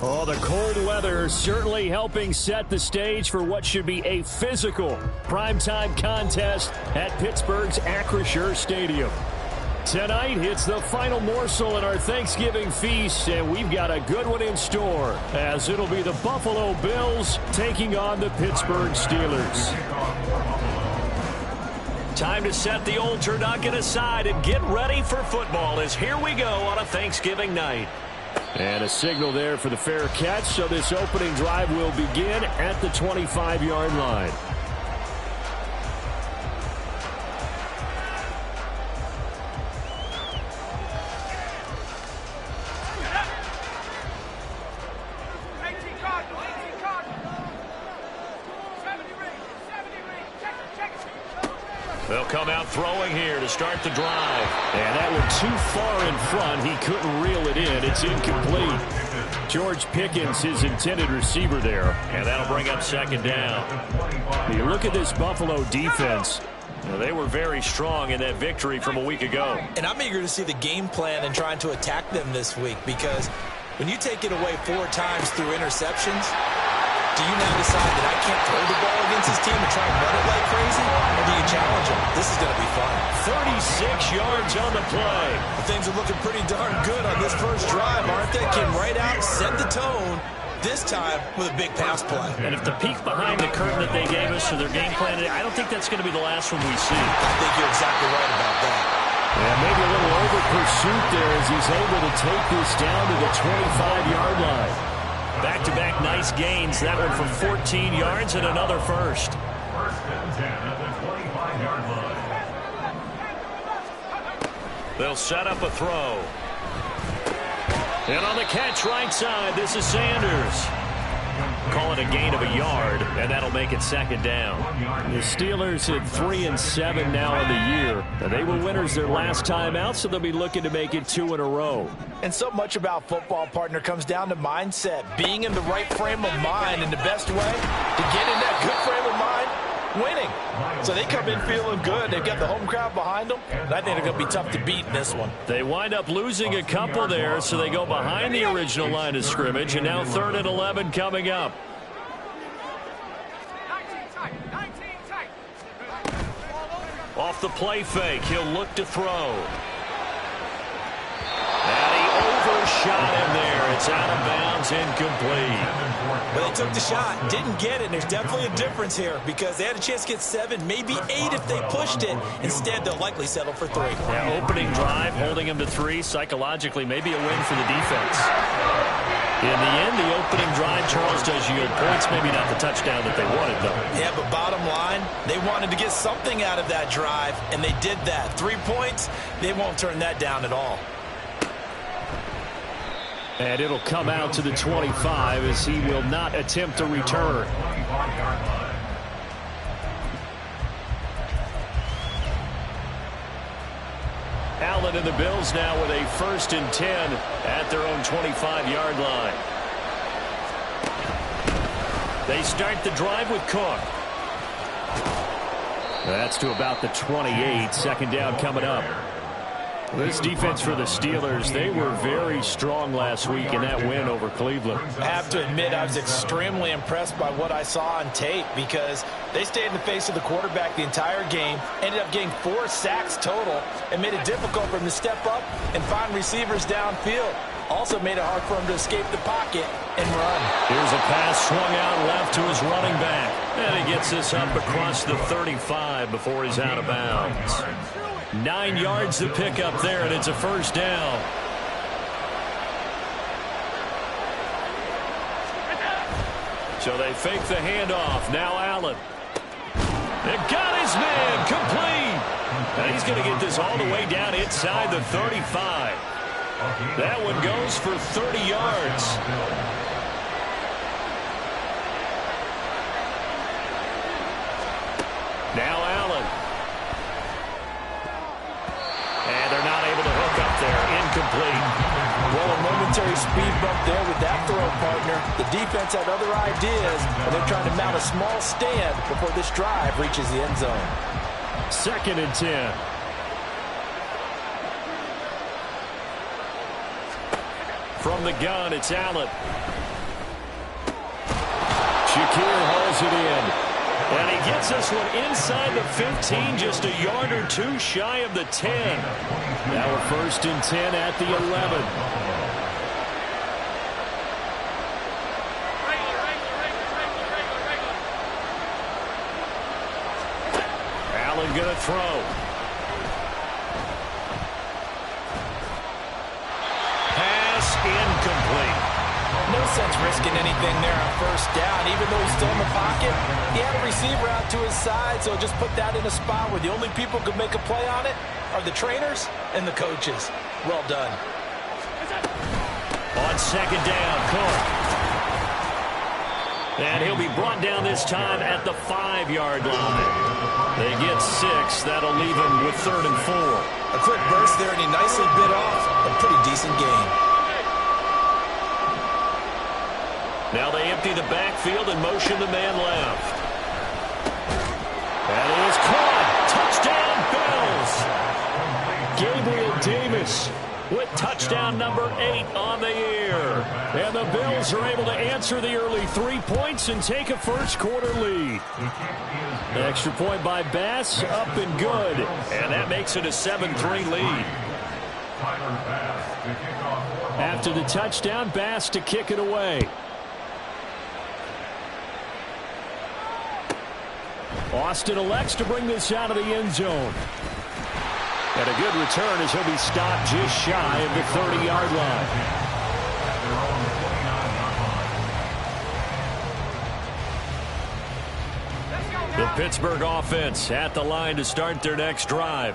Oh, the cold weather certainly helping set the stage for what should be a physical primetime contest at Pittsburgh's Acrisure Stadium. Tonight, it's the final morsel in our Thanksgiving feast, and we've got a good one in store, as it'll be the Buffalo Bills taking on the Pittsburgh Steelers. Time to set the old turducken aside and get ready for football, as here we go on a Thanksgiving night. And a signal there for the fair catch, so this opening drive will begin at the 25-yard line. They'll come out throwing here to start the drive. And that went too far in front. He couldn't reel it in. It's incomplete. George Pickens, his intended receiver there. And that'll bring up second down. You look at this Buffalo defense. They were very strong in that victory from a week ago. And I'm eager to see the game plan and trying to attack them this week, because when you take it away 4 times through interceptions, do you now decide that I can't throw the ball against this team and try and run it like crazy? Or do you challenge them? This is going to be fun. 36 yards on the play. Well, things are looking pretty darn good on this first drive, aren't they? Came right out, set the tone, this time with a big pass play. And if the peek behind the curtain that they gave us for their game plan, I don't think that's going to be the last one we see. I think you're exactly right about that. And maybe a little over pursuit there as he's able to take this down to the 25-yard line. Back-to-back nice gains. That one for 14 yards and another first. First and 10 at the 25-yard line. They'll set up a throw. And on the catch right side, this is Sanders. Call it a gain of a yard, and that'll make it second down. The Steelers at 3-7 now in the year. They were winners their last time out, so they'll be looking to make it 2 in a row. And so much about football, partner, comes down to mindset. Being in the right frame of mind, and the best way to get in that good frame of mind, winning. So they come in feeling good. They've got the home crowd behind them, and I think they're going to be tough to beat in this one. They wind up losing a couple there, so they go behind the original line of scrimmage, and now 3rd and 11 coming up. Off the play fake, he'll look to throw. And he overshot him there. It's out of bounds, incomplete. But they took the shot, didn't get it. And there's definitely a difference here, because they had a chance to get 7, maybe 8 if they pushed it. Instead, they'll likely settle for 3. Yeah, opening drive, holding him to 3. Psychologically, maybe a win for the defense. In the end, the opening drive, Charles, does yield points. Maybe not the touchdown that they wanted, though. Yeah, but bottom line, they wanted to get something out of that drive, and they did that. 3 points, they won't turn that down at all. And it'll come out to the 25 as he will not attempt a return. Allen and the Bills now with a 1st and 10 at their own 25-yard line. They start the drive with Cook. That's to about the 28. 2nd down coming up. This defense for the Steelers, they were very strong last week in that win over Cleveland. I have to admit, I was extremely impressed by what I saw on tape, because they stayed in the face of the quarterback the entire game, ended up getting 4 sacks total, and made it difficult for him to step up and find receivers downfield. Also made it hard for him to escape the pocket and run. Here's a pass swung out left to his running back. And he gets this up across the 35 before he's out of bounds. 9 yards to pick up there, and it's a 1st down. So they fake the handoff. Now Allen. They got his man complete. And he's going to get this all the way down inside the 35. That one goes for 30 yards. Now Allen. And they're not able to hook up there. Incomplete. Well, a momentary speed bump there with that throw, partner. The defense had other ideas, and they're trying to mount a small stand before this drive reaches the end zone. 2nd and 10. From the gun, it's Allen. Shakir hauls it in. And he gets this one inside the 15, just a yard or two shy of the 10. Now a 1st and 10 at the 11. Allen going to throw. Pass incomplete. No sense risking anything there on 1st down. Even though he's still in the pocket, he had a receiver out to his side, so just put that in a spot where the only people who could make a play on it are the trainers and the coaches. Well done. On 2nd down, Cook. And he'll be brought down this time at the 5-yard line. They get 6. That'll leave him with 3rd and 4. A quick burst there, and he nicely bit off a pretty decent gain. Now they empty the backfield and motion the man left. That is caught. Touchdown, Bills. Gabriel Davis with touchdown number 8 on the year. And the Bills are able to answer the early 3 points and take a 1st quarter lead. The extra point by Bass, up and good. And that makes it a 7-3 lead. After the touchdown, Bass to kick it away. Austin elects to bring this out of the end zone. And a good return as he'll be stopped just shy of the 30-yard line. The Pittsburgh offense at the line to start their next drive.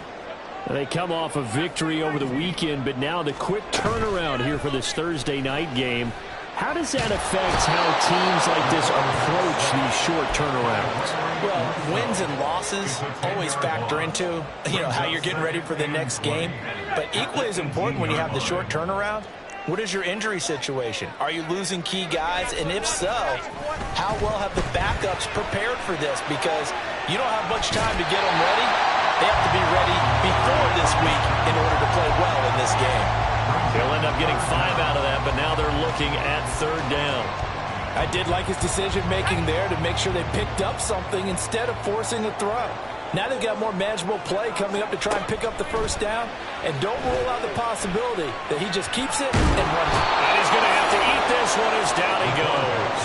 They come off a victory over the weekend, but now the quick turnaround here for this Thursday night game. How does that affect how teams like this approach these short turnarounds? Well, wins and losses always factor into, how you're getting ready for the next game. But equally as important when you have the short turnaround, what is your injury situation? Are you losing key guys? And if so, how well have the backups prepared for this? Because you don't have much time to get them ready. They have to be ready before this week in order to play well in this game. They'll end up getting 5 out of that, but now they're looking at 3rd down. I did like his decision-making there to make sure they picked up something instead of forcing a throw. Now they've got more manageable play coming up to try and pick up the 1st down, and don't rule out the possibility that he just keeps it and runs it. And he's going to have to eat this one as down he goes.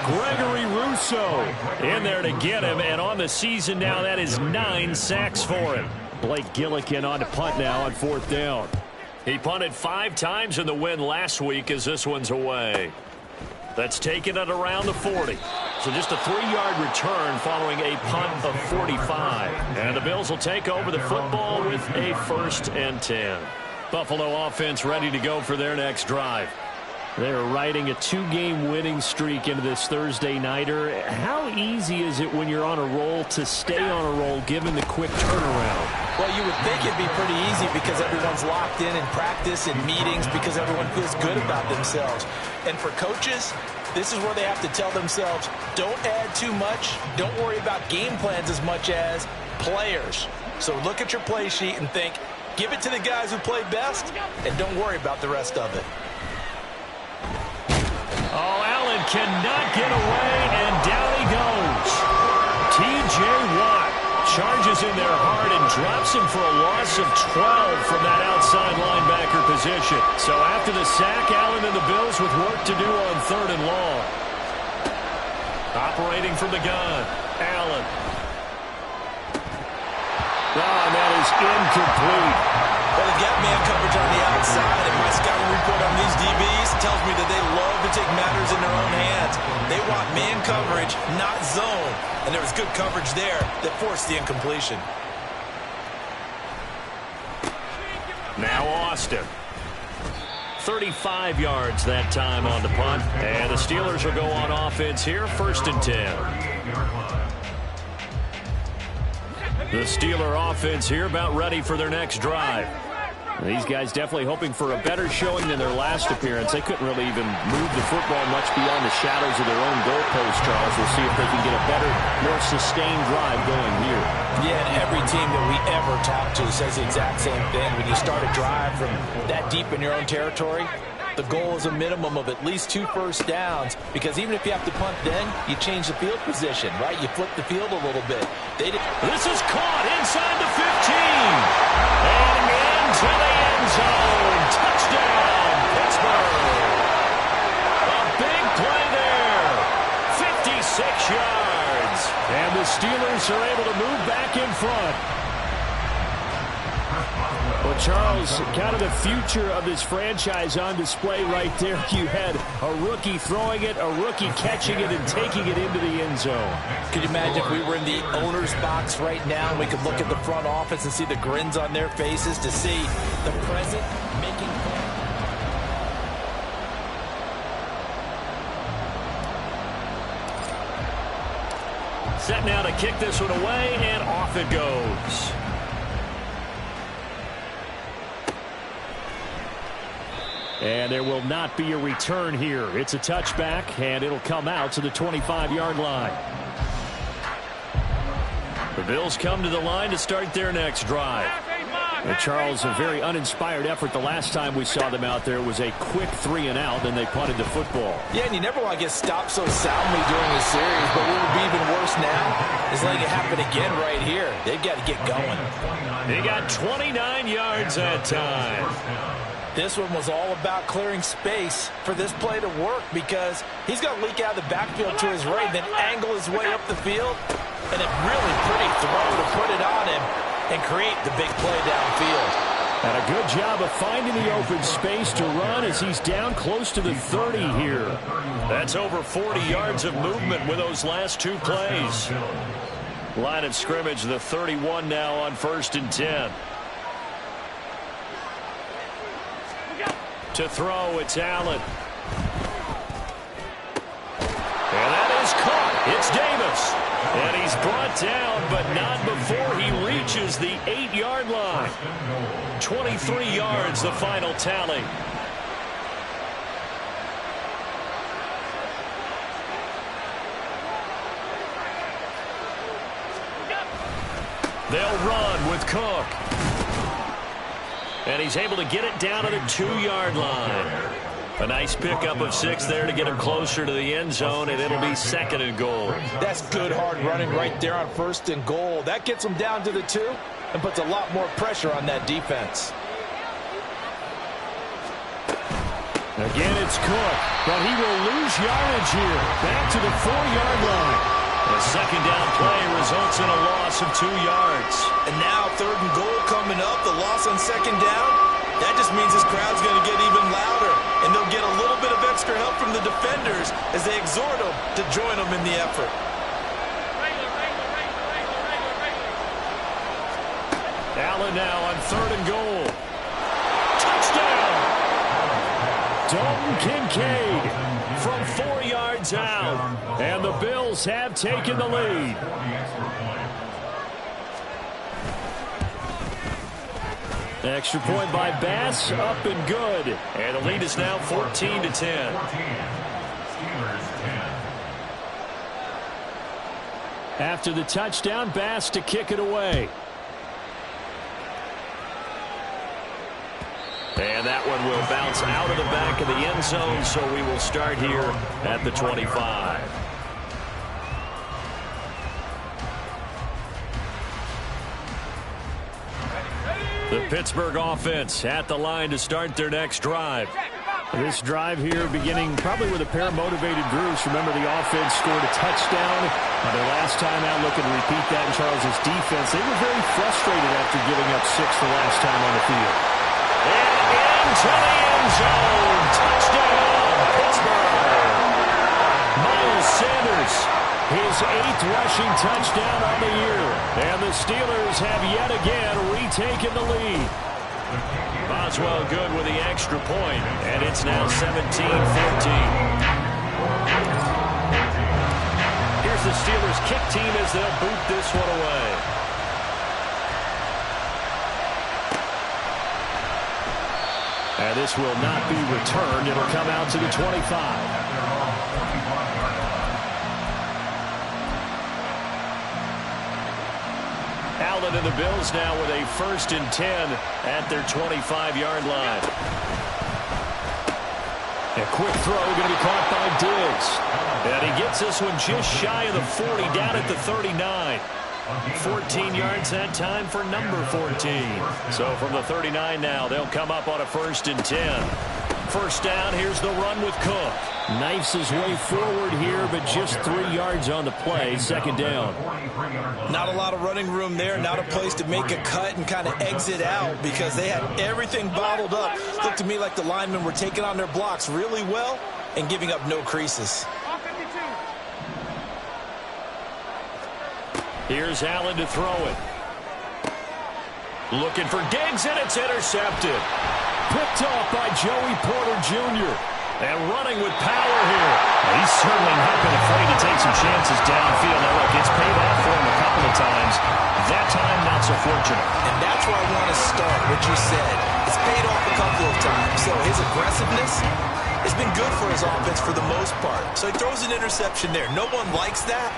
Gregory Rousseau in there to get him, and on the season now, that is 9 sacks for him. Blake Gillikin on to punt now on 4th down. He punted 5 times in the win last week as this one's away. That's taken at around the 40. So just a 3-yard return following a punt of 45. And the Bills will take over the football with a 1st and 10. Buffalo offense ready to go for their next drive. They're riding a 2-game winning streak into this Thursday nighter. How easy is it when you're on a roll to stay on a roll given the quick turnaround? Well, you would think it'd be pretty easy because everyone's locked in practice and meetings because everyone feels good about themselves. And for coaches, this is where they have to tell themselves, don't add too much. Don't worry about game plans as much as players. So look at your play sheet and think, give it to the guys who play best and don't worry about the rest of it. Oh, Allen cannot get away, and down he goes. T.J. Watt charges in there hard and drops him for a loss of 12 from that outside linebacker position. So after the sack, Allen and the Bills with work to do on 3rd and long. Operating from the gun, Allen. Oh, and that is incomplete. Well, they got man coverage on the outside, and my scouting report on these DBs tells me that they love to take matters in their own hands. They want man coverage, not zone. And there was good coverage there that forced the incompletion. Now Austin. 35 yards that time on the punt. And the Steelers will go on offense here, 1st and 10. The Steeler offense here about ready for their next drive. These guys definitely hoping for a better showing than their last appearance. They couldn't really even move the football much beyond the shadows of their own goalpost, Charles. We'll see if they can get a better, more sustained drive going here. Yeah, and every team that we ever talk to says the exact same thing. When you start a drive from that deep in your own territory, the goal is a minimum of at least 2 first downs, because even if you have to punt then, you change the field position, right? You flip the field a little bit. This is caught inside the 15. And into the end zone. Touchdown, Pittsburgh. A big play there. 56 yards. And the Steelers are able to move back in front. Well, Charles, kind of the future of this franchise on display right there. You had a rookie throwing it, a rookie catching it, and taking it into the end zone. Could you imagine if we were in the owner's box right now and we could look at the front office and see the grins on their faces to see the present making play? Set now to kick this one away, and off it goes. And there will not be a return here. It's a touchback, and it'll come out to the 25-yard line. The Bills come to the line to start their next drive. And Charles, a very uninspired effort the last time we saw them out there. It was a quick 3-and-out, then they punted the football. Yeah, and you never want to get stopped so soundly during the series, but what would be even worse now is letting it happen again right here. They've got to get going. They got 29 yards that time. This one was all about clearing space for this play to work, because he's going to leak out of the backfield to his right, then angle his way up the field, and a really pretty throw to put it on him and create the big play downfield. And a good job of finding the open space to run as he's down close to the 30 here. That's over 40 yards of movement with those last 2 plays. Line of scrimmage, the 31 now on 1st and 10. To throw, it's Allen. And that is caught. It's Davis. And he's brought down, but not before he reaches the 8-yard line. 23 yards, the final tally. They'll run with Cook. And he's able to get it down to the 2-yard line. A nice pickup of 6 there to get him closer to the end zone, and it'll be 2nd and goal. That's good hard running right there on 1st and goal. That gets him down to the 2 and puts a lot more pressure on that defense. Again, it's Cook, but he will lose yardage here. Back to the 4-yard line. The 2nd down play results in a loss of 2 yards. And now 3rd and goal coming up. The loss on 2nd down. That just means this crowd's going to get even louder. And they'll get a little bit of extra help from the defenders as they exhort them to join them in the effort. Allen now on 3rd and goal. Touchdown! Dalton Kincaid from 4 yards out. And the Bills have taken the lead. Extra point by Bass, up and good. And the lead is now 14-10. After the touchdown, Bass to kick it away. And that one will bounce out of the back of the end zone, so we will start here at the 25. The Pittsburgh offense at the line to start their next drive. This drive here beginning probably with a pair of motivated Bruce. Remember, the offense scored a touchdown their last time out. Looking to repeat that in Charles's defense. They were very frustrated after giving up 6 the last time on the field. And into the end zone. Touchdown, Pittsburgh. Miles Sanders, his 8th rushing touchdown on the year. And the Steelers have yet again retaken the lead. Boswell good with the extra point, and it's now 17-14. Here's the Steelers kick team as they'll boot this one away. And this will not be returned. It'll come out to the 25. Allen and the Bills now with a 1st and 10 at their 25-yard line. A quick throw going to be caught by Diggs. And he gets this one just shy of the 40, down at the 39. 14 yards that time for number 14. So from the 39 now, they'll come up on a 1st and 10. First down, here's the run with Cook. Knifes his way forward here, but just 3 yards on the play. 2nd down. Not a lot of running room there. Not a place to make a cut and kind of exit out because they had everything bottled up. Looked to me like the linemen were taking on their blocks really well and giving up no creases. Here's Allen to throw it. Looking for Diggs, and it's intercepted. Picked off by Joey Porter Jr. And running with power here. He's certainly not been afraid to take some chances downfield. Now, look, it's paid off for him a couple of times. That time, not so fortunate. And that's where I want to start, what you said. It's paid off a couple of times. So his aggressiveness has been good for his offense for the most part. So he throws an interception there. No one likes that,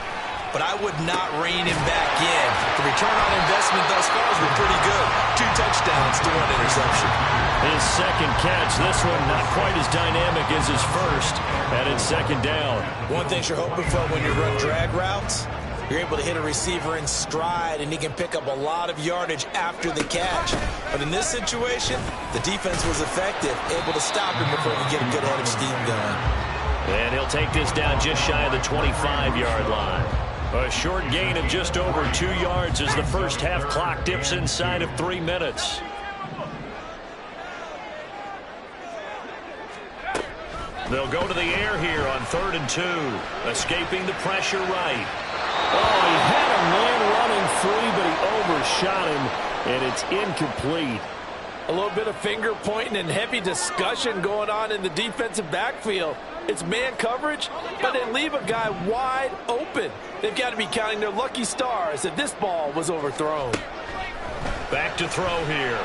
but I would not rein him back in. The return on investment thus far has been pretty good. 2 touchdowns to 1 interception. His second catch, this one not quite as dynamic as his first, and it's 2nd down. One thing you're hoping for when you run drag routes, you're able to hit a receiver in stride, and he can pick up a lot of yardage after the catch. But in this situation, the defense was effective, able to stop him before he could get a good head of steam going. And he'll take this down just shy of the 25-yard line. A short gain of just over 2 yards as the first half clock dips inside of 3 minutes. They'll go to the air here on 3rd and 2. Escaping the pressure right. Oh, he had a man running free, but he overshot him, and it's incomplete. A little bit of finger pointing and heavy discussion going on in the defensive backfield. It's man coverage, but they leave a guy wide open. They've got to be counting their lucky stars that this ball was overthrown. Back to throw here.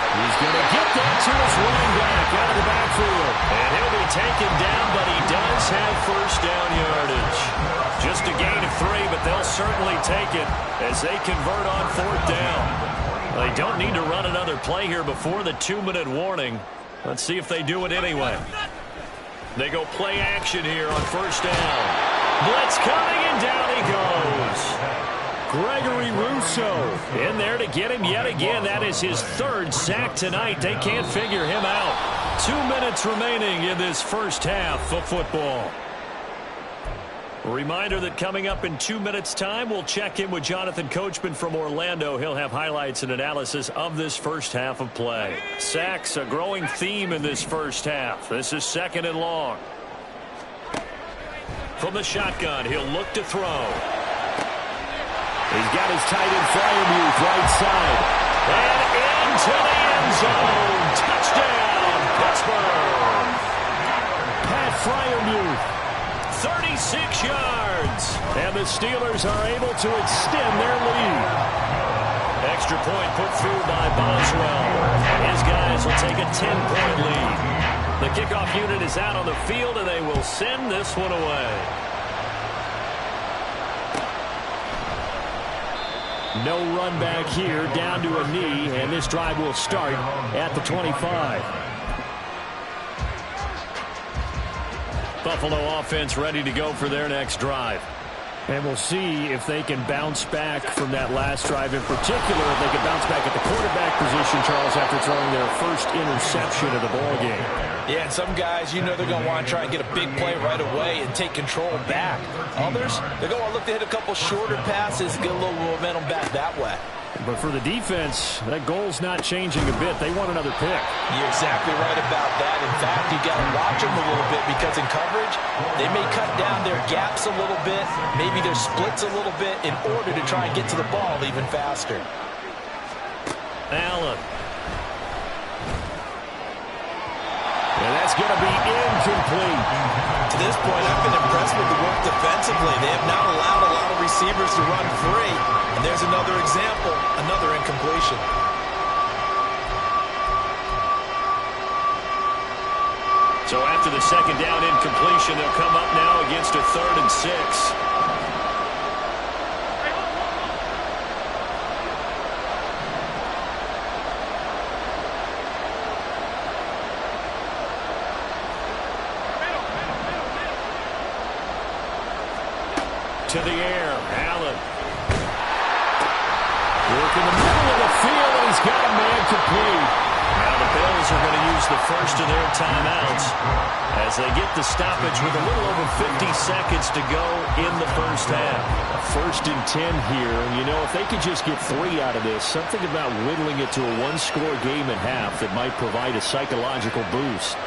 He's going to get that to his running back out of the backfield. And he'll be taken down, but he does have first down yardage. Just a gain of 3, but they'll certainly take it as they convert on 4th down. They don't need to run another play here before the 2-minute warning. Let's see if they do it anyway. They go play action here on 1st down. Blitz coming, and down he goes. Gregory Rousseau in there to get him yet again. That is his 3rd sack tonight. They can't figure him out. 2 minutes remaining in this first half of football. A reminder that coming up in 2 minutes' time, we'll check in with Jonathan Coachman from Orlando. He'll have highlights and analysis of this first half of play. Sacks, a growing theme in this first half. This is 2nd and long. From the shotgun, he'll look to throw. He's got his tight end Freiermuth right side. And into the end zone. Touchdown, Pittsburgh. Pat Freiermuth. 36 yards. And the Steelers are able to extend their lead. Extra point put through by Boswell. His guys will take a 10-point lead. The kickoff unit is out on the field, and they will send this one away. No run back here, down to a knee, and this drive will start at the 25. Buffalo offense ready to go for their next drive. And we'll see if they can bounce back from that last drive in particular, if they can bounce back at the quarterback position, Charles, after throwing their first interception of the ballgame. Yeah, and some guys, you know they're going to want to try and get a big play right away and take control back. Others, they're going to look to hit a couple shorter passes, get a little momentum back that way. But for the defense, that goal's not changing a bit. They want another pick. You're exactly right about that. In fact, you got to watch them a little bit because in coverage, they may cut down their gaps a little bit, maybe their splits a little bit in order to try and get to the ball even faster. Allen. And that's going to be incomplete. To this point, I've been impressed with the work defensively. They have not allowed a lot of receivers to run free. And there's another example, another incompletion. So after the 2nd down incompletion, they'll come up now against a 3rd and 6. to the air. Allen. Work in the middle of the field, and he's got a man complete. Now the Bills are going to use the first of their timeouts as they get the stoppage with a little over 50 seconds to go in the first half. A 1st and 10 here. You know, if they could just get 3 out of this, something about whittling it to a one-score game at half that might provide a psychological boost.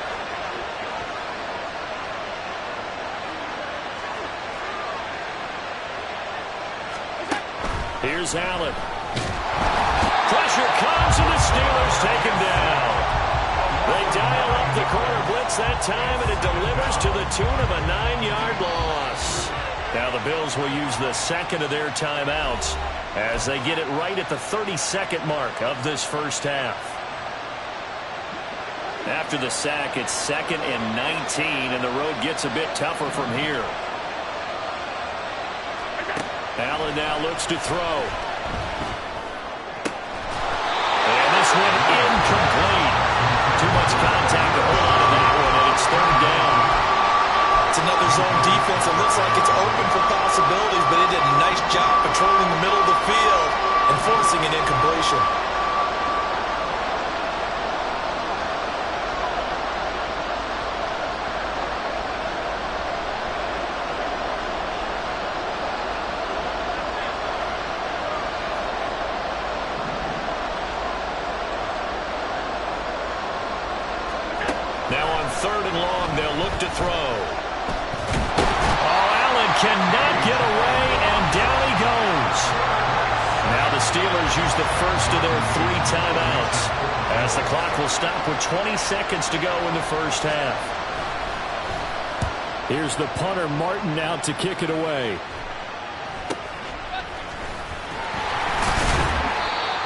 Here's Allen. Pressure comes, and the Steelers take him down. They dial up the corner blitz that time, and it delivers to the tune of a 9-yard loss. Now the Bills will use the second of their timeouts as they get it right at the 32nd mark of this first half. After the sack, it's 2nd and 19, and the road gets a bit tougher from here. Allen now looks to throw. And this one incomplete. Too much contact to hold on to that one, and it's 3rd down. It's another zone defense. It looks like it's open for possibilities, but it did a nice job patrolling the middle of the field and forcing an incompletion. Now on 3rd and long, they'll look to throw. Oh, Allen cannot get away, and down he goes. Now the Steelers use the first of their 3 timeouts as the clock will stop with 20 seconds to go in the first half. Here's the punter, Martin, out to kick it away.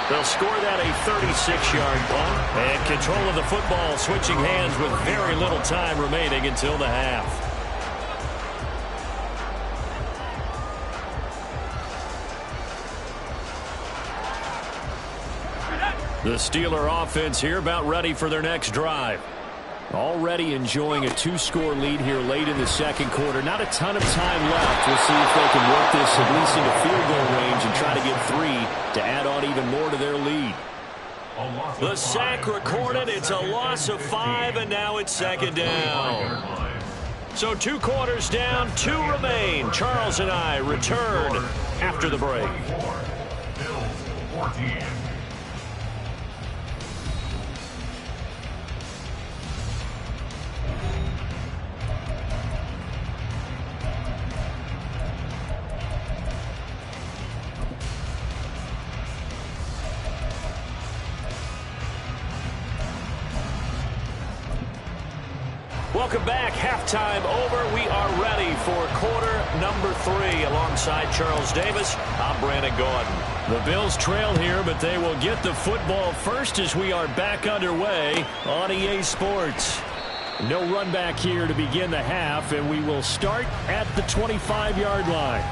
They'll score that a 36-yard punt, and control of the football switching hands with very little time remaining until the half. The Steeler offense here about ready for their next drive. Already enjoying a 2-score lead here late in the second quarter. Not a ton of time left. We'll see if they can work this at least into field goal range and try to get 3 to add on even more to their lead. The sack recorded. It's a loss of 5, and now it's 2nd down. So 2 quarters down, 2 remain. Charles and I return after the break. Bills 14. Welcome back. Halftime over. We are ready for quarter number 3. Alongside Charles Davis, I'm Brandon Gaudin. The Bills trail here, but they will get the football first as we are back underway on EA Sports. No run back here to begin the half, and we will start at the 25-yard line.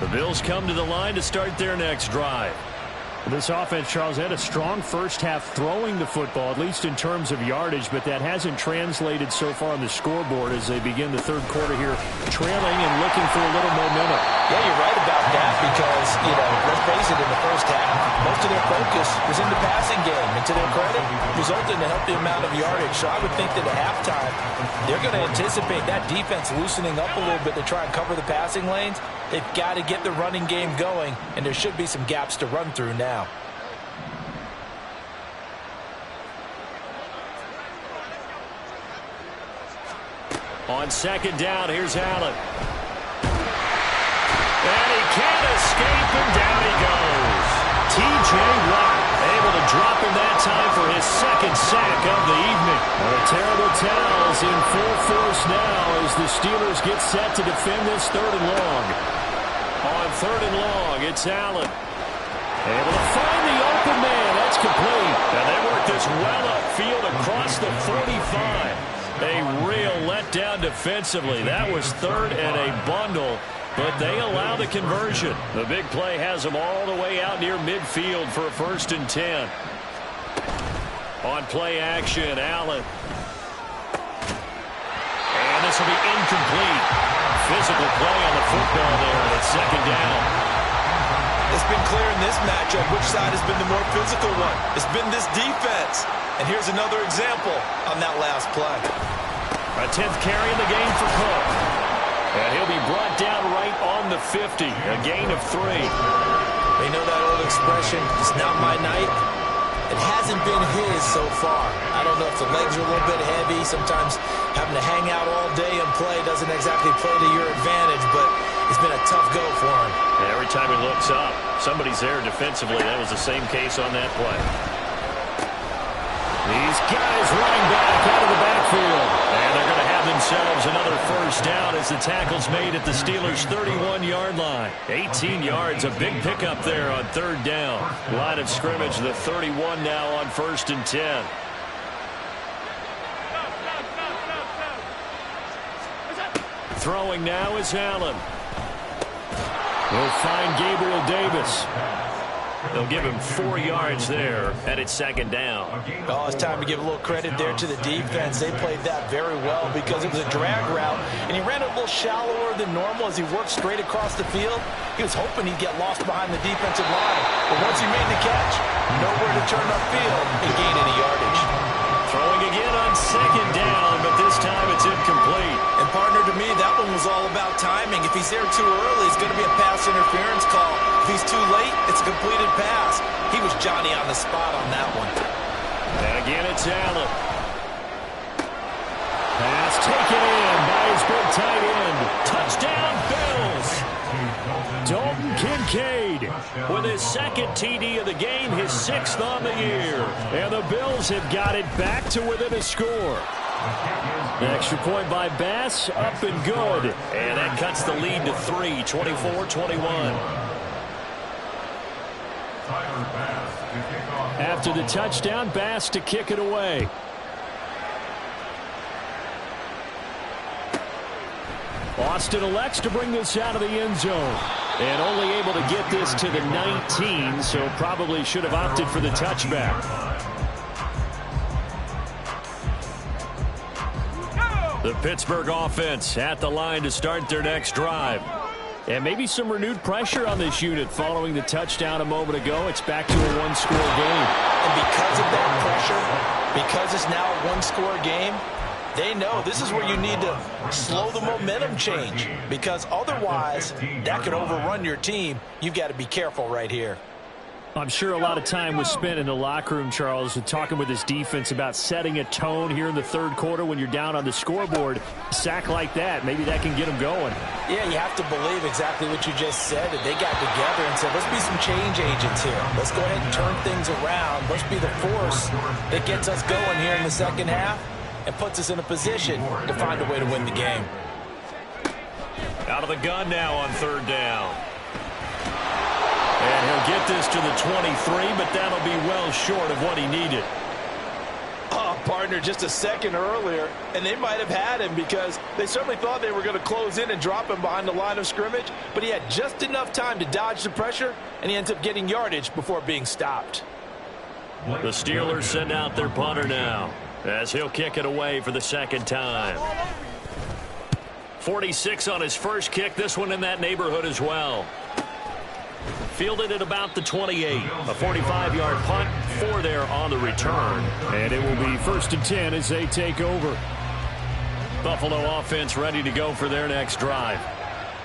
The Bills come to the line to start their next drive. This offense, Charles, had a strong first half throwing the football, at least in terms of yardage, but that hasn't translated so far on the scoreboard as they begin the third quarter here, trailing and looking for a little momentum. Yeah, you're right about that because, let's face it, in the first half, most of their focus was in the passing game. And to their credit, resulted in a healthy amount of yardage. So I would think that at halftime, they're going to anticipate that defense loosening up a little bit to try and cover the passing lanes. They've got to get the running game going, and there should be some gaps to run through now. On 2nd down, here's Allen. And he can't escape, and down he goes. T.J. Watt able to drop him that time for his 2nd sack of the evening. A terrible towels in full force now as the Steelers get set to defend this 3rd and long. On 3rd and long, it's Allen. Able to find the open man. That's complete. And they work this well upfield across the 45. A real letdown defensively. That was 3rd and a bundle, but they allow the conversion. The big play has them all the way out near midfield for a 1st and 10. On play action, Allen. And this will be incomplete. physical play on the football there, and it's second down. It's been clear in this matchup which side has been the more physical one. It's been this defense. And here's another example on that last play. A 10th carry in the game for Cook. And he'll be brought down right on the 50. A gain of 3. They know that old expression, it's not my night. It hasn't been his so far. I don't know if the legs are a little bit heavy. Sometimes having to hang out all day and play doesn't exactly play to your advantage, but it's been a tough go for him. And every time he looks up, somebody's there defensively. That was the same case on that play. These guys running back out of the backfield. And they're going to have themselves another first down as the tackle's made at the Steelers' 31-yard line. 18 yards, a big pickup there on third down. Line of scrimmage, the 31 now on 1st and 10. Throwing now is Allen. We'll find Gabriel Davis. They'll give him 4 yards there, and it's second down. Oh, it's time to give a little credit there to the defense. They played that very well because it was a drag route, and he ran it a little shallower than normal as he worked straight across the field. He was hoping he'd get lost behind the defensive line, but once he made the catch, nowhere to turn upfield and gain any yardage. Throwing again on second down, but this time it's incomplete. And partner, to me, that one was all about timing. If he's there too early, it's going to be a pass interference call. If he's too late, it's a completed pass. He was Johnny on the spot on that one. And again, it's Allen. Pass taken in by his big tight end. Touchdown, Bills. Dalton Kincaid with his second TD of the game, his 6th on the year. And the Bills have got it back to within a score. The extra point by Bass, up and good. And that cuts the lead to 3, 24-21. After the touchdown, Bass to kick it away. Austin elects to bring this out of the end zone. And only able to get this to the 19, so probably should have opted for the touchback. The Pittsburgh offense at the line to start their next drive. And maybe some renewed pressure on this unit following the touchdown a moment ago. It's back to a one-score game. And because of that pressure, because it's now a one-score game, they know this is where you need to slow the momentum change, because otherwise that could overrun your team. You've got to be careful right here. I'm sure a lot of time was spent in the locker room, Charles, with talking with his defense about setting a tone here in the third quarter when you're down on the scoreboard. A sack like that, maybe that can get them going. Yeah, you have to believe exactly what you just said. That they got together and said, let's be some change agents here. Let's go ahead and turn things around. Let's be the force that gets us going here in the second half and puts us in a position to find a way to win the game. Out of the gun now on third down. And he'll get this to the 23, but that'll be well short of what he needed. Oh, partner, just a second earlier, and they might have had him because they certainly thought they were going to close in and drop him behind the line of scrimmage, but he had just enough time to dodge the pressure, and he ends up getting yardage before being stopped. The Steelers send out their punter now, as he'll kick it away for the second time. 46 on his first kick, this one in that neighborhood as well. Fielded at about the 28. A 45-yard punt, 4 there on the return. And it will be 1st and 10 as they take over. Buffalo offense ready to go for their next drive.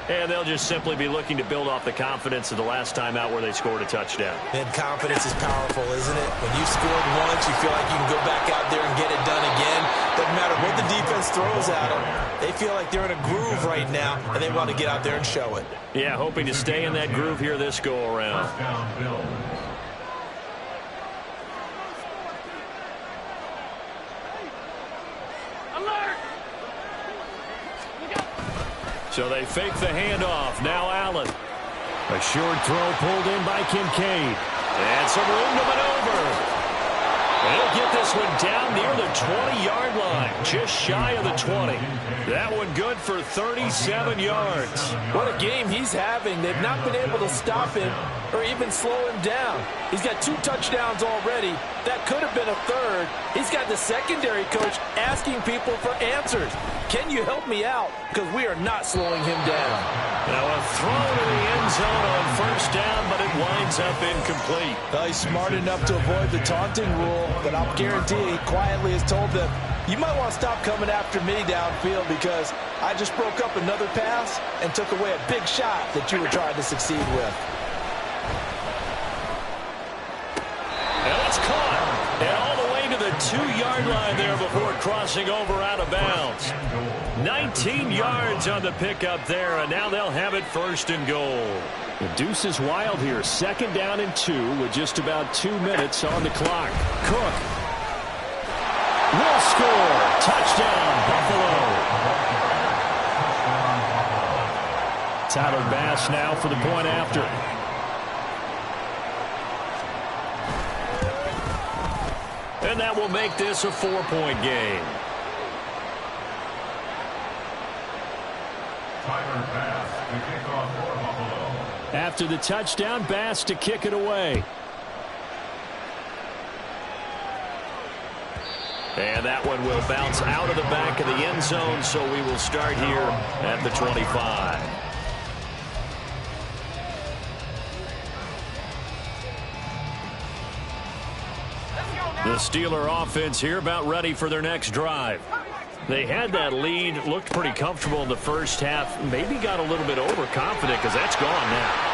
And they'll just simply be looking to build off the confidence of the last time out where they scored a touchdown. And confidence is powerful, isn't it? When you scored once, you feel like you can go back out there and get it done again. Doesn't matter what the defense throws at them. They feel like they're in a groove right now, and they want to get out there and show it. Yeah, hoping to stay in that groove here this go-around. So they fake the handoff. Now Allen. A short throw pulled in by Kincaid. And some room to maneuver. He'll get this one down near the 20-yard line, just shy of the 20. That one good for 37 yards. What a game he's having. They've not been able to stop him or even slow him down. He's got 2 touchdowns already. That could have been a third. He's got the secondary coach asking people for answers. Can you help me out? Because we are not slowing him down. Now a throw to the end zone on first down, but it winds up incomplete. Well, he's smart enough to avoid the taunting rule, but I'll guarantee he quietly has told them, you might want to stop coming after me downfield because I just broke up another pass and took away a big shot that you were trying to succeed with. And it's caught. And all the way to the 2-yard line there before crossing over out of bounds. 19 yards on the pickup there, and now they'll have it first and goal. The deuce is wild here. 2nd down and 2 with just about 2 minutes on the clock. Cook will score. Touchdown, Buffalo. Tyler Bass now for the point after. And that will make this a 4-point game. Tyler Bass to kick off for Buffalo. After the touchdown, Bass to kick it away. And that one will bounce out of the back of the end zone, so we will start here at the 25. The Steeler offense here about ready for their next drive. They had that lead, looked pretty comfortable in the first half, maybe got a little bit overconfident because that's gone now.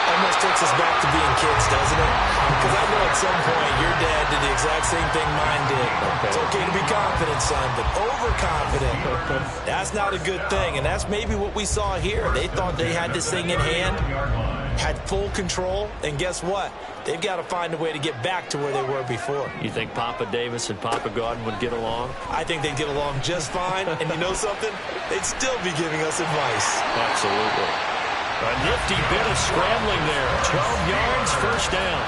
Almost takes us back to being kids, doesn't it? Because I know at some point your dad did the exact same thing mine did. It's okay to be confident, son, but overconfident, that's not a good thing. And that's maybe what we saw here. They thought they had this thing in hand, had full control, and guess what? They've got to find a way to get back to where they were before. You think Papa Davis and Papa Gordon would get along? I think they'd get along just fine, and you know something? They'd still be giving us advice. Absolutely. A nifty bit of scrambling there. 12 yards, first down.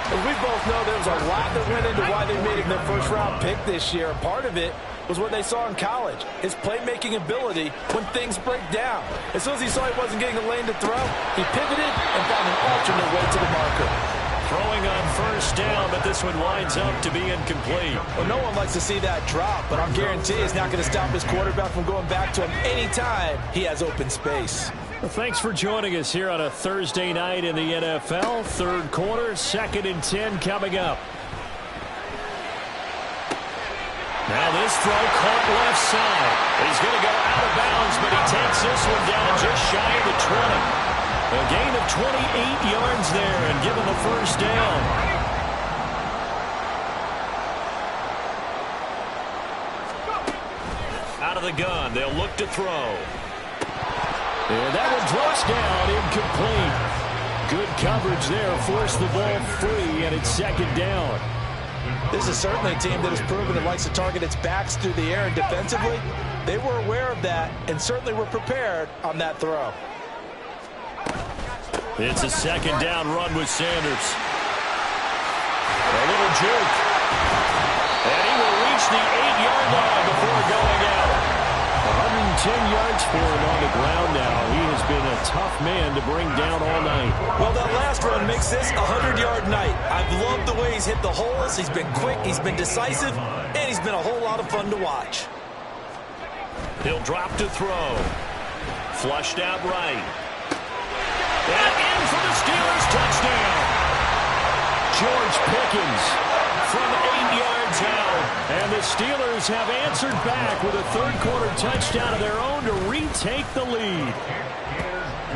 As we both know, there was a lot that went into why they made him their first-round pick this year. Part of it was what they saw in college, his playmaking ability when things break down. As soon as he saw he wasn't getting a lane to throw, he pivoted and found an alternate way to the marker. Throwing on first down, but this one winds up to be incomplete. Well, no one likes to see that drop, but I'll guarantee it's not going to stop his quarterback from going back to him anytime he has open space. Well, thanks for joining us here on a Thursday night in the NFL. Third quarter, 2nd and 10 coming up. Now this throw caught left side. He's going to go out of bounds, but he takes this one down just shy of the 20. A gain of 28 yards there and given the first down. Out of the gun, they'll look to throw. And that one drops down, incomplete. Good coverage there, forced the ball free, and it's 2nd down. This is certainly a team that has proven it likes to target its backs through the air, and defensively, they were aware of that and certainly were prepared on that throw. It's a 2nd down run with Sanders. A little jerk. And he will reach the 8-yard line before going out. 110 yards for him on the ground now. He has been a tough man to bring down all night. Well, that last run makes this a 100-yard night. I've loved the way he's hit the holes. He's been quick, he's been decisive, and he's been a whole lot of fun to watch. He'll drop to throw. Flushed out right. And in for the Steelers touchdown. George Pickens from 8 yards out. And the Steelers have answered back with a third-quarter touchdown of their own to retake the lead.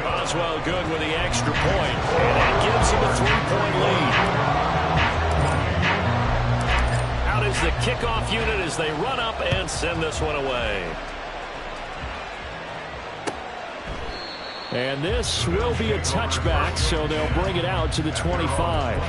Boswell good with the extra point, and that gives him a 3-point lead. Out is the kickoff unit as they run up and send this one away. And this will be a touchback, so they'll bring it out to the 25.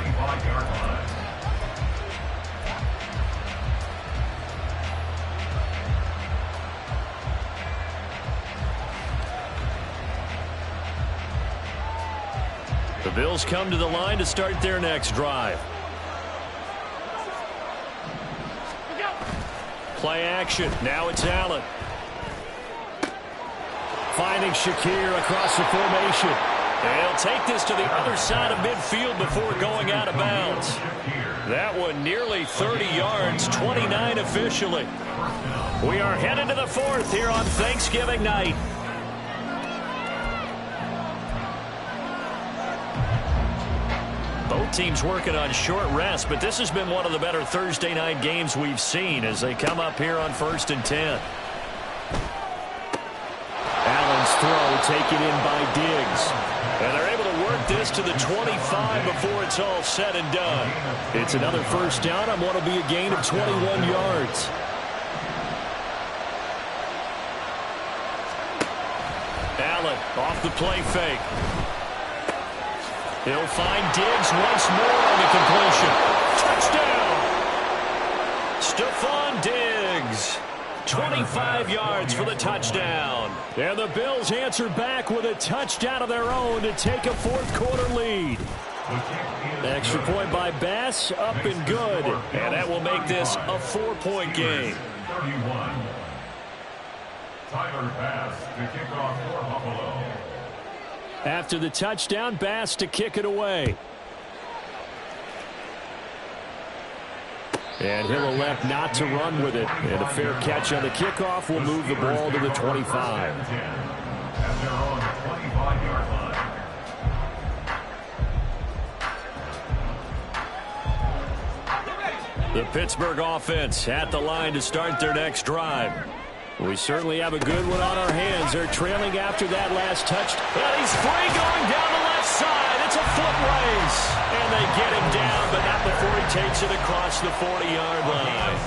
The Bills come to the line to start their next drive. Play action. Now it's Allen. Finding Shakir across the formation. And he'll take this to the other side of midfield before going out of bounds. That one nearly 30 yards, 29 officially. We are headed to the fourth here on Thanksgiving night. Both teams working on short rest, but this has been one of the better Thursday night games we've seen as they come up here on 1st and 10. Allen's throw taken in by Diggs. And they're able to work this to the 25 before it's all said and done. It's another first down on what will be a gain of 21 yards. Allen off the play fake. He'll find Diggs once more on the completion. Touchdown! Stephon Diggs. 25 yards for the touchdown. And the Bills answer back with a touchdown of their own to take a fourth-quarter lead. Extra point by Bass, up and good. And that will make this a 4-point game. 31. Tyler Bass to kick off for Buffalo. After the touchdown, Bass to kick it away. And he'll elect not to run with it. And a fair catch on the kickoff will move the ball to the 25. And they're on the 25-yard line. The Pittsburgh offense at the line to start their next drive. We certainly have a good one on our hands. They're trailing after that last touch. And he's free going down the left side. It's a foot race. And they get him down, but not before he takes it across the 40-yard line.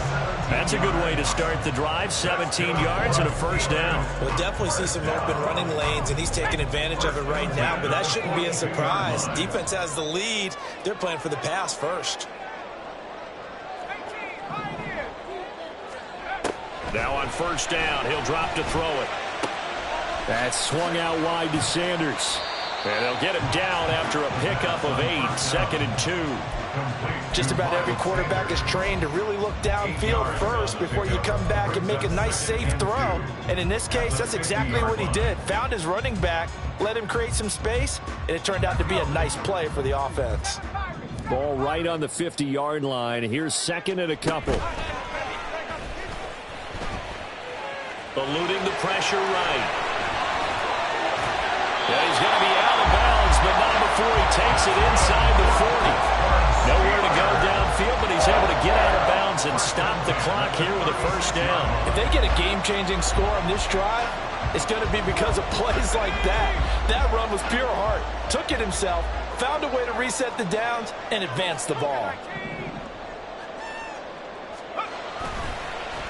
That's a good way to start the drive. 17 yards and a first down. We'll definitely see some open running lanes, and he's taking advantage of it right now, but that shouldn't be a surprise. Defense has the lead. They're playing for the pass first. Now on first down, he'll drop to throw it. That's swung out wide to Sanders. And they'll get him down after a pickup of 8, 2nd and 2. Just about every quarterback is trained to really look downfield first before you come back and make a nice, safe throw. And in this case, that's exactly what he did. Found his running back, let him create some space, and it turned out to be a nice play for the offense. Ball right on the 50-yard line. Here's 2nd and a couple. Eluding the pressure right. Yeah, he's going to be out of bounds, but not before he takes it inside the 40. Nowhere to go downfield, but he's able to get out of bounds and stop the clock here with a first down. If they get a game-changing score on this drive, it's going to be because of plays like that. That run was pure heart. Took it himself, found a way to reset the downs, and advance the ball.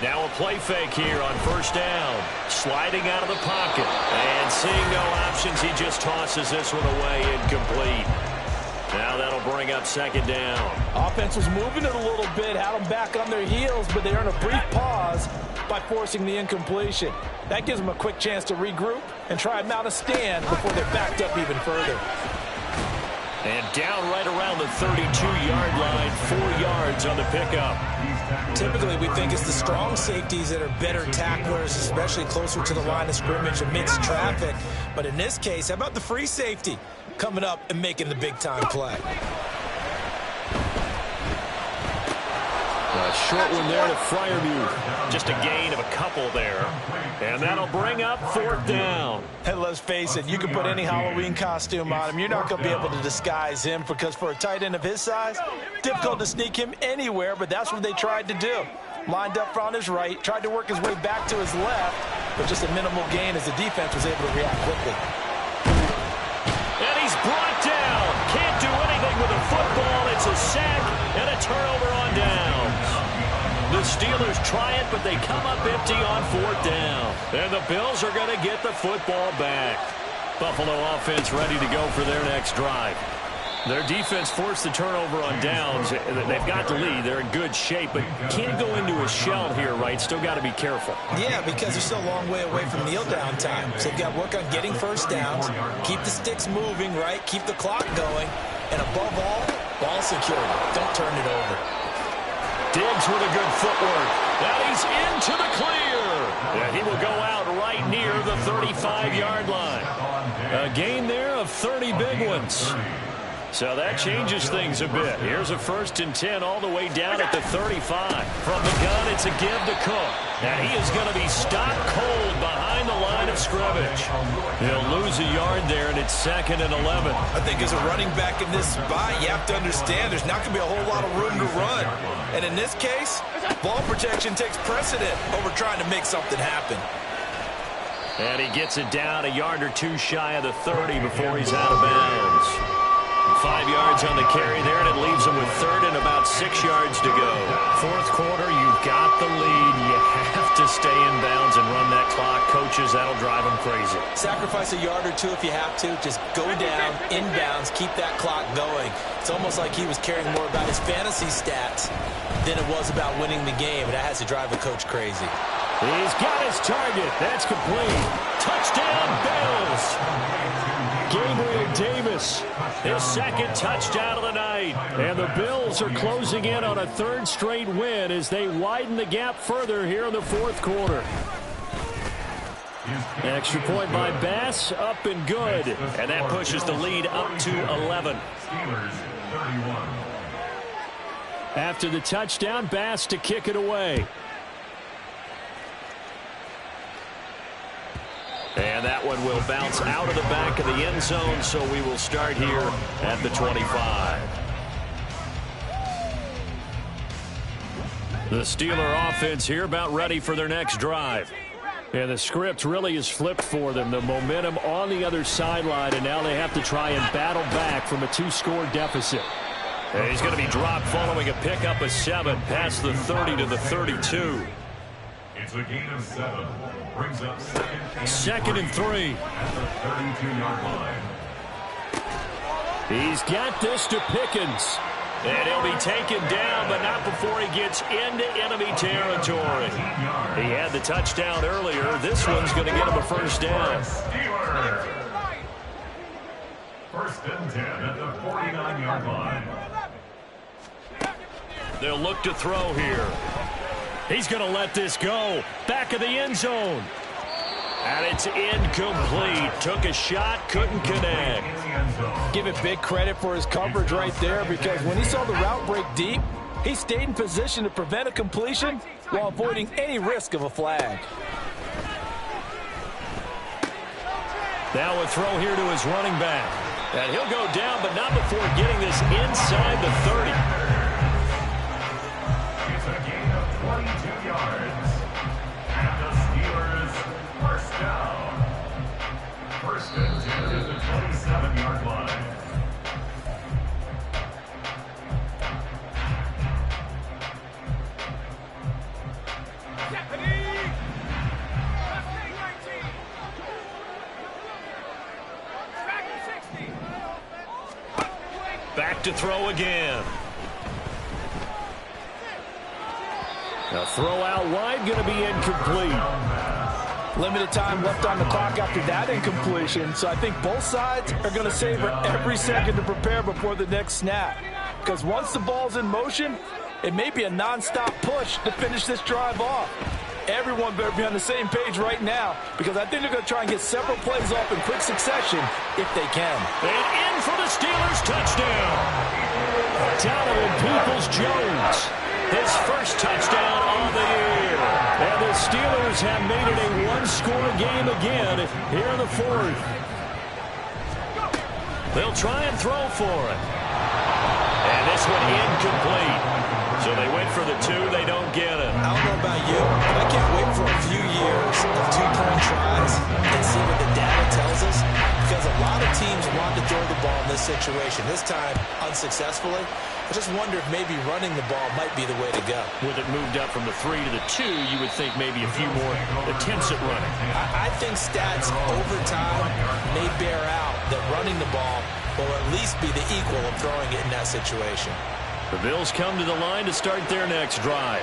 Now a play fake here on first down. Sliding out of the pocket. And seeing no options, he just tosses this one away, incomplete. Now that'll bring up 2nd down. Offense was moving it a little bit, had them back on their heels, but they earned a brief pause by forcing the incompletion. That gives them a quick chance to regroup and try and mount a stand before they're backed up even further. And down right around the 32-yard line, 4 yards on the pickup. Typically, we think it's the strong safeties that are better tacklers, especially closer to the line of scrimmage amidst traffic. But in this case, how about the free safety coming up and making the big-time play? A short one there to Freiermuth. Just a gain of a couple there. And that'll bring up 4th down. And let's face it, you can put any Halloween costume on him. You're not going to be able to disguise him because for a tight end of his size, difficult to sneak him anywhere, but that's what they tried to do. Lined up on his right, tried to work his way back to his left, but just a minimal gain as the defense was able to react quickly. And he's brought down. Can't do anything with a football. It's a sack and a turnover on downs. The Steelers try it, but they come up empty on 4th down. And the Bills are going to get the football back. Buffalo offense ready to go for their next drive. Their defense forced the turnover on downs. They've got the lead. They're in good shape, but can't go into a shell here, right? Still got to be careful. Yeah, because they're still a long way away from kneel down time. So they've got to work on getting first downs, keep the sticks moving, right? Keep the clock going, and above all, ball security. Don't turn it over. Diggs with a good footwork. And he's into the clear. And he will go out right near the 35-yard line. A gain there of 30 big ones. So that changes things a bit. Here's a 1st and 10 all the way down at the 35. From the gun, it's a give to Cook. And he is going to be stopped cold behind the line of scrimmage. He'll lose a yard there, and it's 2nd and 11. I think as a running back in this spot, you have to understand there's not going to be a whole lot of room to run. And in this case, ball protection takes precedent over trying to make something happen. And he gets it down a yard or two shy of the 30 before he's out of bounds. 5 yards on the carry there, and it leaves him with 3rd and about 6 yards to go. 4th quarter, you've got the lead. You have to stay in bounds and run that clock. Coaches, that'll drive them crazy. Sacrifice a yard or two if you have to. Just go down, inbounds, keep that clock going. It's almost like he was caring more about his fantasy stats than it was about winning the game, and that has to drive a coach crazy. He's got his target. That's complete. Touchdown, Bills. Gabriel Davis, his 2nd touchdown of the night. And the Bills are closing in on a 3rd straight win as they widen the gap further here in the 4th quarter. Extra point by Bass, up and good. And that pushes the lead up to 11. After the touchdown, Bass to kick it away. And that one will bounce out of the back of the end zone, so we will start here at the 25. The Steeler offense here about ready for their next drive. And the script really is flipped for them. The momentum on the other sideline, and now they have to try and battle back from a 2-score deficit. And he's going to be dropped following a pickup of 7 past the 30 to the 32. It's a gain of 7. Brings up 2nd and 3. At the 32-yard line. He's got this to Pickens. And he'll be taken down, but not before he gets into enemy territory. He had the touchdown earlier. This one's going to get him a 1st down. 1st and 10 at the 49-yard line. They'll look to throw here. He's going to let this go. Back of the end zone. And it's incomplete. Took a shot, couldn't connect. Give it big credit for his coverage right there, because when he saw the route break deep, he stayed in position to prevent a completion while avoiding any risk of a flag. Now a throw here to his running back. And he'll go down, but not before getting this inside the 30. It's a gain of 22 yards. And the Steelers 1st down. 1st and 10 at the 27-yard line. Back to throw again. A throw out wide, going to be incomplete. Limited time left on the clock after that incompletion, so I think both sides are going to savor every second to prepare before the next snap. Because once the ball's in motion, it may be a non-stop push to finish this drive off. Everyone better be on the same page right now, because I think they're going to try and get several plays off in quick succession if they can. And in for the Steelers touchdown. Donovan Peoples-Jones, his 1st touchdown on the year. And the Steelers have made it a 1-score game again here in the 4th. They'll try and throw for it. And this one incomplete. So they went for the 2, they don't get it. I don't know about you, but I can't wait for a few years of 2-point tries and see what the data tells us, because a lot of teams want to throw the ball in this situation. This time, unsuccessfully. I just wonder if maybe running the ball might be the way to go. With it moved up from the 3 to the 2, you would think maybe a few more attempts at running. I think stats over time may bear out that running the ball will at least be the equal of throwing it in that situation. The Bills come to the line to start their next drive.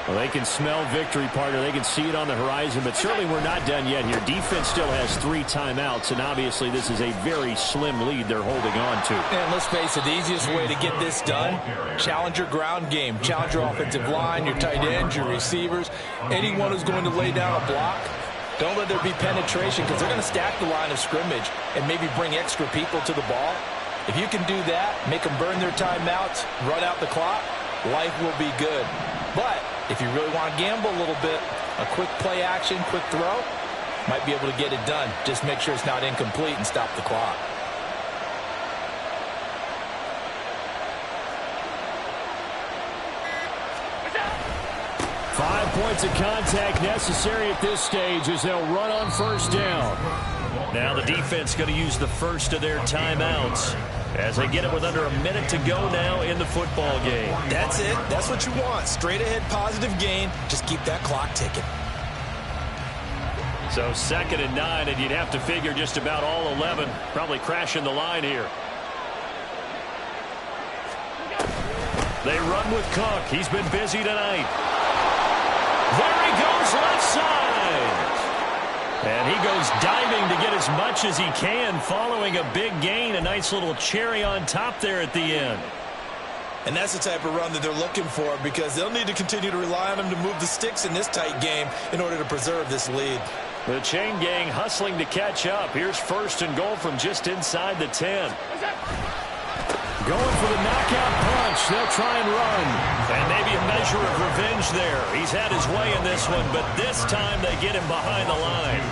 Well, they can smell victory, partner. They can see it on the horizon, but certainly we're not done yet here. Defense still has 3 timeouts, and obviously this is a very slim lead they're holding on to. And let's face it, the easiest way to get this done, challenge your ground game. Challenge your offensive line, your tight ends, your receivers, anyone who's going to lay down a block. Don't let there be penetration because they're going to stack the line of scrimmage and maybe bring extra people to the ball. If you can do that, make them burn their timeouts, run out the clock, life will be good. But if you really want to gamble a little bit, a quick play action, quick throw, might be able to get it done. Just make sure it's not incomplete and stop the clock. Five points of contact necessary at this stage as they'll run on first down. Now the defense going to use the first of their timeouts as they get it with under a minute to go now in the football game. That's it. That's what you want. Straight ahead positive gain. Just keep that clock ticking. So 2nd and 9, and you'd have to figure just about all 11 probably crashing the line here. They run with Cook. He's been busy tonight. There he goes left side. And he goes diving to get as much as he can following a big gain. A nice little cherry on top there at the end. And that's the type of run that they're looking for because they'll need to continue to rely on him to move the sticks in this tight game in order to preserve this lead. The chain gang hustling to catch up. Here's 1st and goal from just inside the 10. Going for the knockout punch. They'll try and run. And maybe a measure of revenge there. He's had his way in this one, but this time they get him behind the line.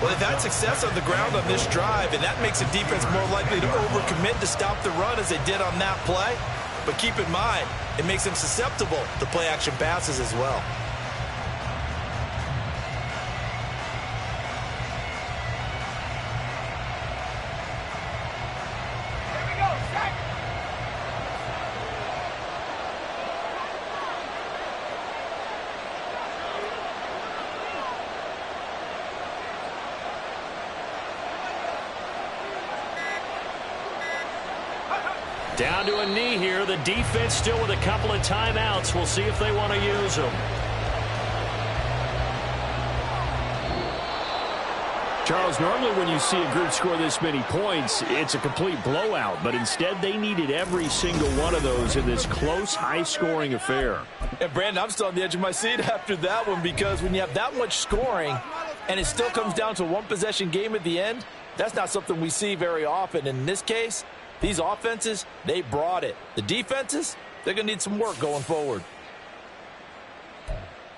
Well, they've had success on the ground on this drive, and that makes the defense more likely to overcommit to stop the run as they did on that play. But keep in mind, it makes them susceptible to play-action passes as well. Down to a knee here. The defense still with a couple of timeouts. We'll see if they want to use them. Charles, normally when you see a group score this many points, it's a complete blowout. But instead, they needed every single one of those in this close, high-scoring affair. And, Brandon, I'm still on the edge of my seat after that one because when you have that much scoring and it still comes down to a one-possession game at the end, that's not something we see very often. And in this case, these offenses, they brought it. The defenses, they're going to need some work going forward.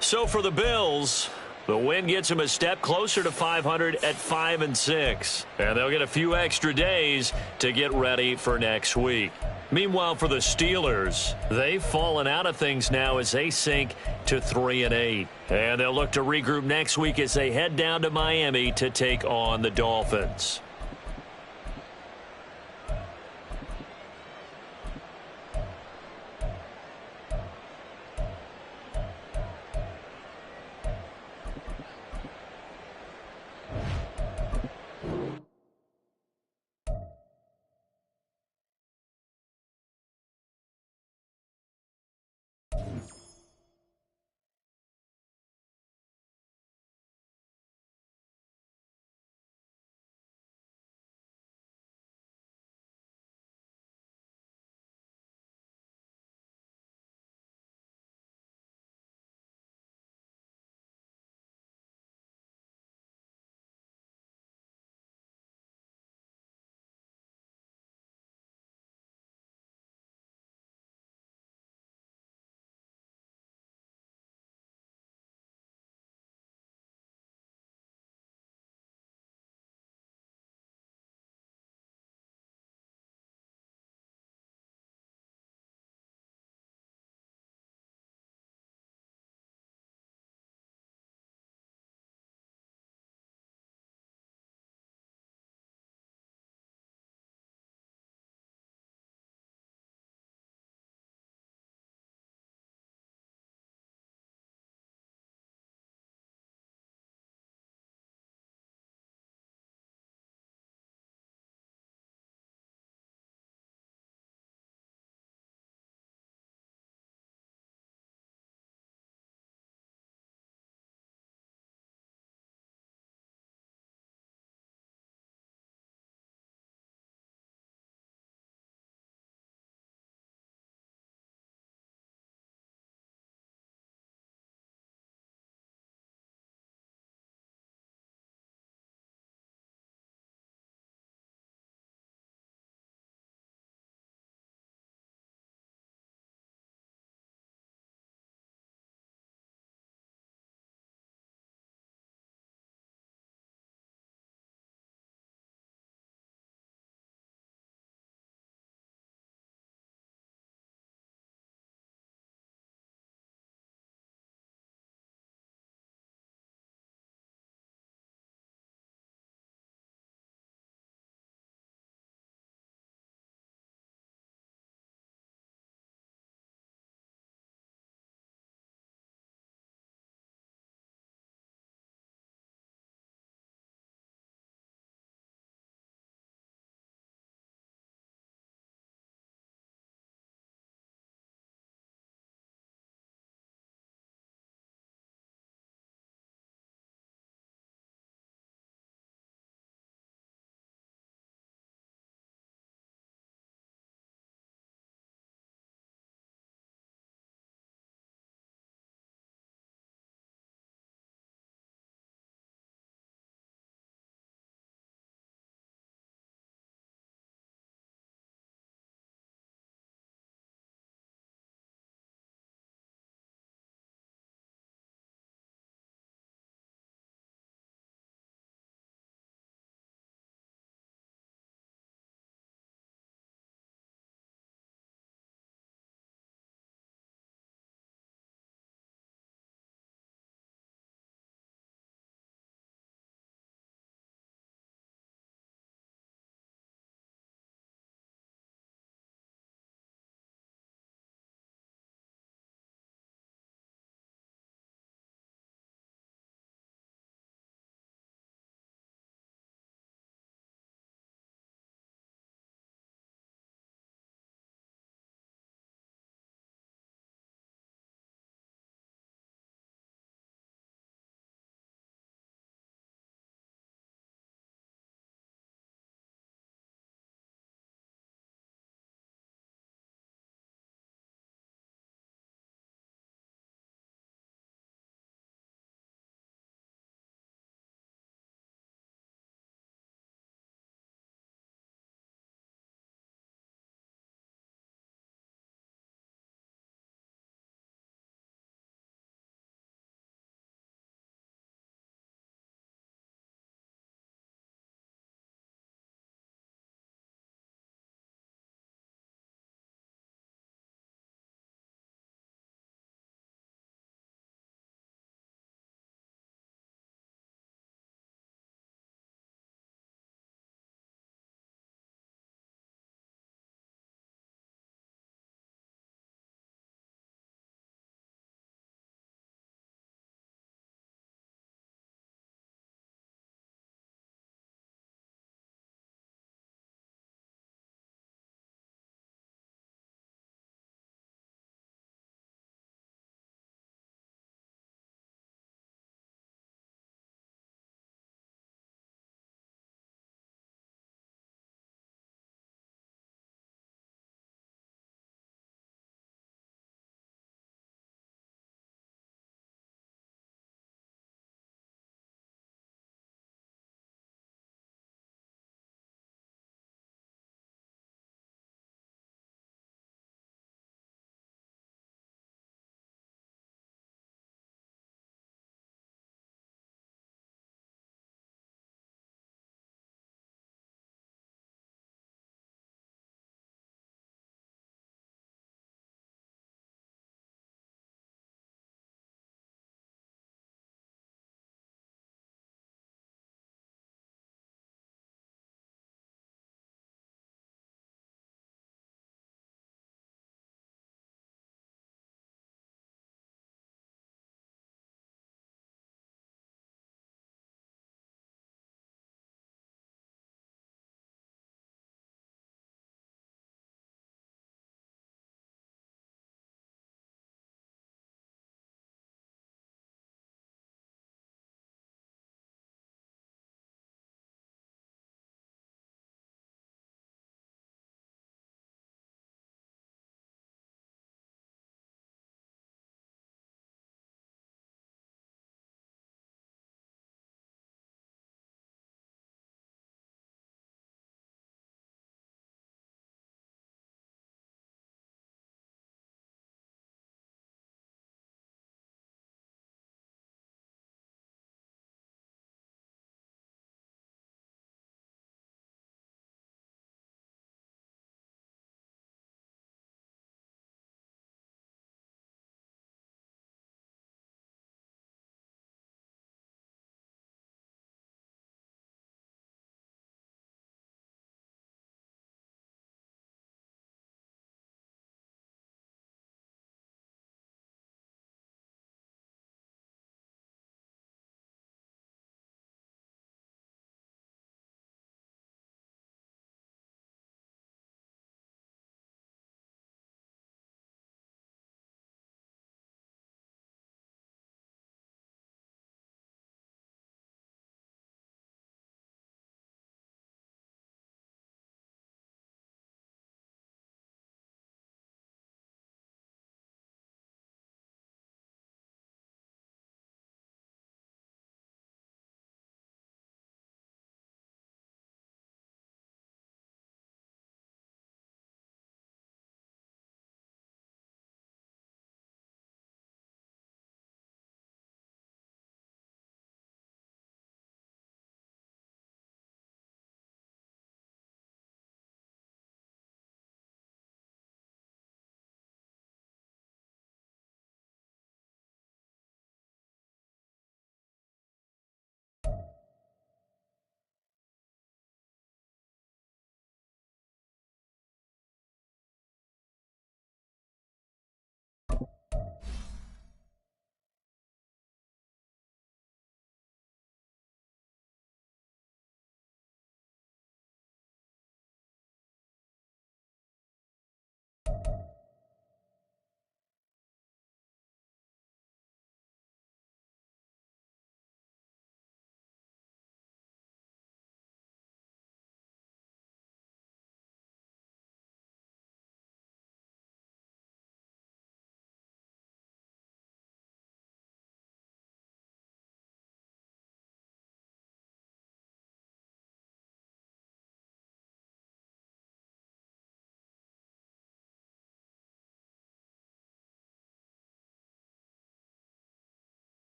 So for the Bills, the win gets them a step closer to 500 at 5-6. And they'll get a few extra days to get ready for next week. Meanwhile, for the Steelers, they've fallen out of things now as they sink to 3-8. And they'll look to regroup next week as they head down to Miami to take on the Dolphins.